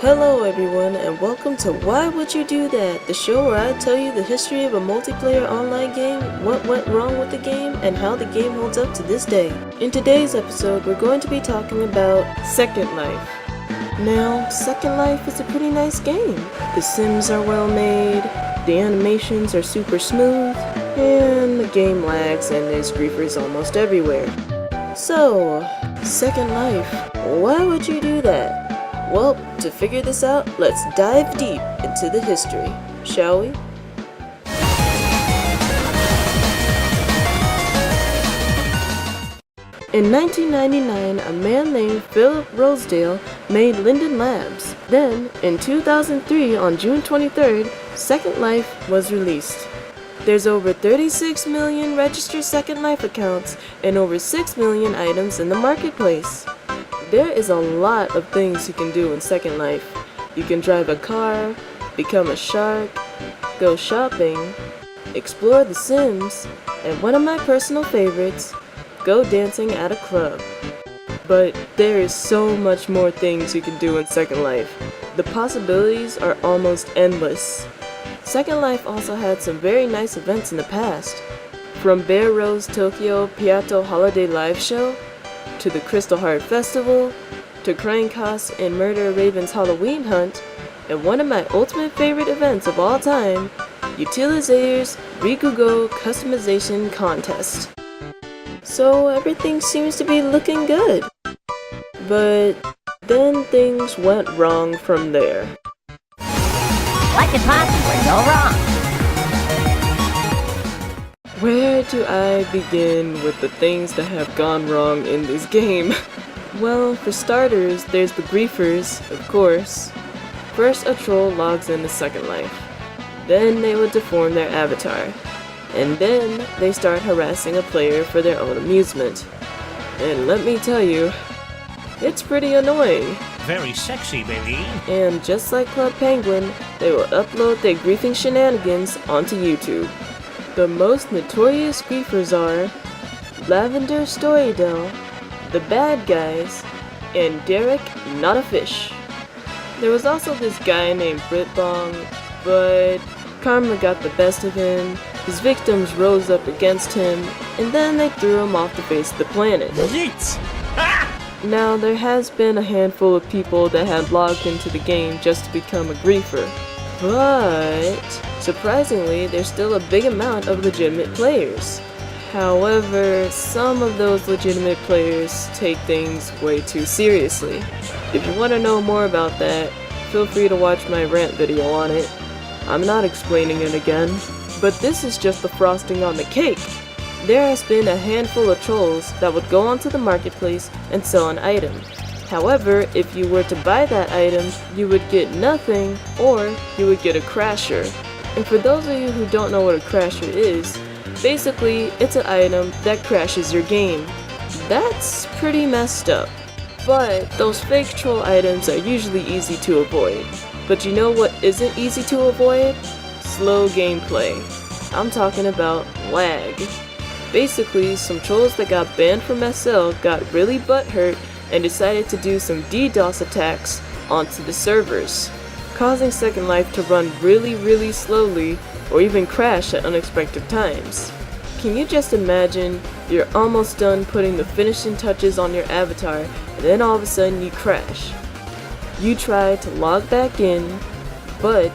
Hello everyone and welcome to Why Would You Do That? The show where I tell you the history of a multiplayer online game, what went wrong with the game, and how the game holds up to this day. In today's episode, we're going to be talking about Second Life. Now, Second Life is a pretty nice game. The Sims are well made, the animations are super smooth, and the game lags and there's griefers almost everywhere. So, Second Life, why would you do that? Well, to figure this out, let's dive deep into the history, shall we? In 1999, a man named Philip Rosedale made Linden Labs. Then, in 2003, on June 23rd, Second Life was released. There's over 36 million registered Second Life accounts and over 6 million items in the marketplace. There is a lot of things you can do in Second Life. You can drive a car, become a shark, go shopping, explore The Sims, and one of my personal favorites, go dancing at a club. But there is so much more things you can do in Second Life. The possibilities are almost endless. Second Life also had some very nice events in the past. From Bear Rose Tokyo Piatto Holiday Live Show, to the Crystal Heart Festival, to Crankos and Murder Raven's Halloween Hunt, and one of my ultimate favorite events of all time, Utilizators Rikugo Customization Contest. So everything seems to be looking good. But then things went wrong from there. What could possibly go wrong? Where do I begin with the things that have gone wrong in this game? Well, for starters, there's the griefers, of course. First, a troll logs into Second Life. Then they would deform their avatar. And then they start harassing a player for their own amusement. And let me tell you, it's pretty annoying. Very sexy, baby. And just like Club Penguin, they will upload their griefing shenanigans onto YouTube. The most notorious griefers are Lavender Storydell, The Bad Guys, and Derek Not a Fish. There was also this guy named Britbong, but karma got the best of him, his victims rose up against him, and then they threw him off the face of the planet. Now, there has been a handful of people that had logged into the game just to become a griefer, but surprisingly, there's still a big amount of legitimate players. However, some of those legitimate players take things way too seriously. If you want to know more about that, feel free to watch my rant video on it. I'm not explaining it again, but this is just the frosting on the cake. There has been a handful of trolls that would go onto the marketplace and sell an item. However, if you were to buy that item, you would get nothing, or you would get a crasher. And for those of you who don't know what a crasher is, basically it's an item that crashes your game. That's pretty messed up. But those fake troll items are usually easy to avoid. But you know what isn't easy to avoid? Slow gameplay. I'm talking about lag. Basically, some trolls that got banned from SL got really butthurt and decided to do some DDoS attacks onto the servers, causing Second Life to run really slowly or even crash at unexpected times. Can you just imagine you're almost done putting the finishing touches on your avatar and then all of a sudden you crash? You try to log back in, but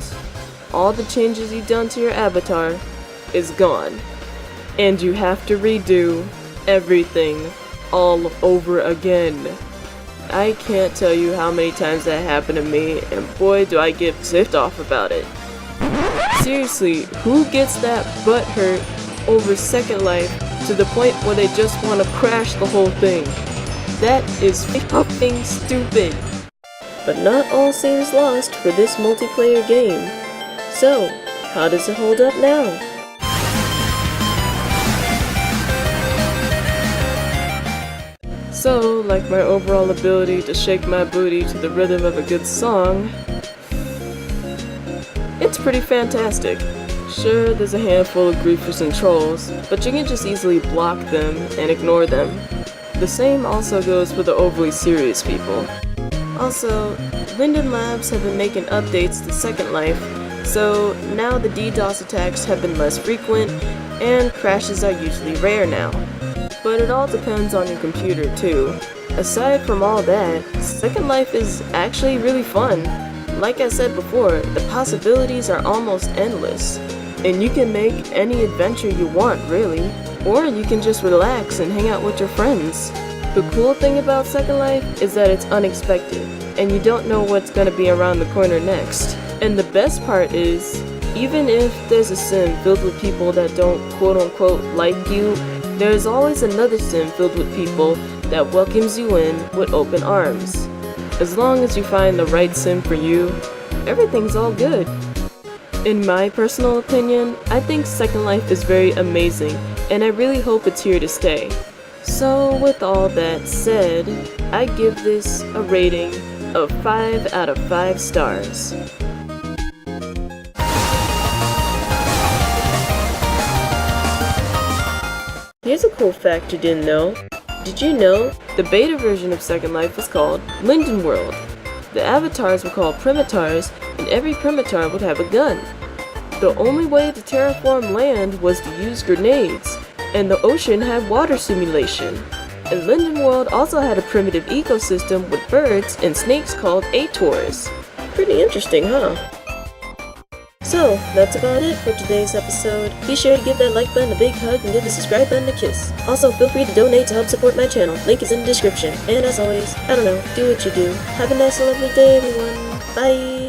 all the changes you've done to your avatar is gone. And you have to redo everything all over again. I can't tell you how many times that happened to me, and boy do I get pissed off about it. Seriously, who gets that butthurt over Second Life to the point where they just want to crash the whole thing? That is fucking stupid. But not all seems lost for this multiplayer game. So, how does it hold up now? So, like my overall ability to shake my booty to the rhythm of a good song, it's pretty fantastic. Sure, there's a handful of griefers and trolls, but you can just easily block them and ignore them. The same also goes for the overly serious people. Also, Linden Labs have been making updates to Second Life, so now the DDoS attacks have been less frequent and crashes are usually rare now. But it all depends on your computer too. Aside from all that, Second Life is actually really fun. Like I said before, the possibilities are almost endless. And you can make any adventure you want, really. Or you can just relax and hang out with your friends. The cool thing about Second Life is that it's unexpected, and you don't know what's gonna be around the corner next. And the best part is, even if there's a sim filled with people that don't quote-unquote like you, there's always another sim filled with people that welcomes you in with open arms. As long as you find the right sim for you, everything's all good. In my personal opinion, I think Second Life is very amazing, and I really hope it's here to stay. So with all that said, I give this a rating of 5 out of 5 stars. Here's a cool fact you didn't know. Did you know the beta version of Second Life was called Linden World? The avatars were called primitars, and every primitar would have a gun. The only way to terraform land was to use grenades, and the ocean had water simulation. And Linden World also had a primitive ecosystem with birds and snakes called Ators. Pretty interesting, huh? So, that's about it for today's episode. Be sure to give that like button a big hug and give the subscribe button a kiss. Also, feel free to donate to help support my channel. Link is in the description. And as always, I don't know, do what you do. Have a nice and lovely day, everyone. Bye!